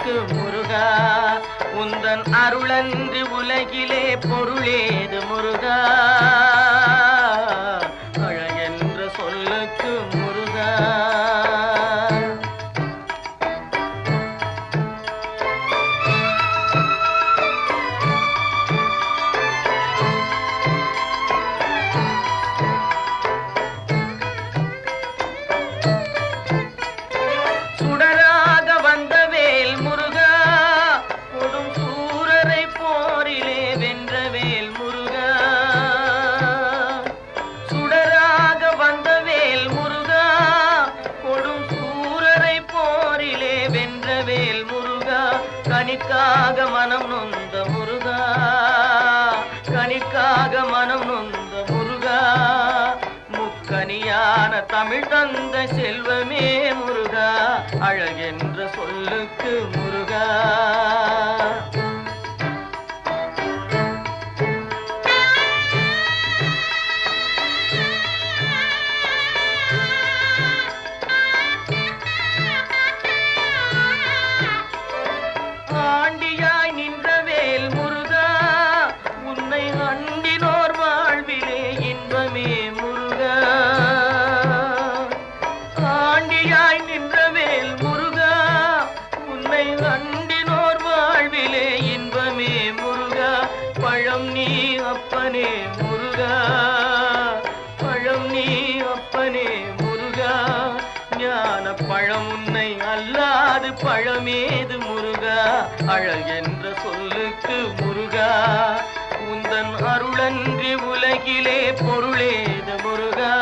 சொல்லுக்கு முருகா, உந்தன் அருளன்றி உலகிலே பொருளேது முருகா, அழகென்ற சொல்லுக்கு முருகா. கனிக்காக மனம் நொந்த முருகா, கனிக்காக மனம் நொந்த முருகா, முக்கனியான தமிழ் தந்த செல்வமே முருகா, அழகென்ற சொல்லுக்கு முருகா. ஆண்டியாய் நின்ற வேல் முருகா, உன்னை அண்டினோர் வாழ்விலே இன்பமே முருகா, ஆண்டியாய் நின்ற வேல் முருகா, உன்னை அண்டினோர் வாழ்விலே இன்பமே முருகா, பழம் நீ அப்பனே முருகா, பழம் நீ அப்பனே முருகா, ஞான பழம் உன்னை அல்லாது பழமேது முருகா, அழகென்ற சொல்லுக்கு முருகா, உந்தன் அருளன்றி உலகிலே பொருளேது முருகா.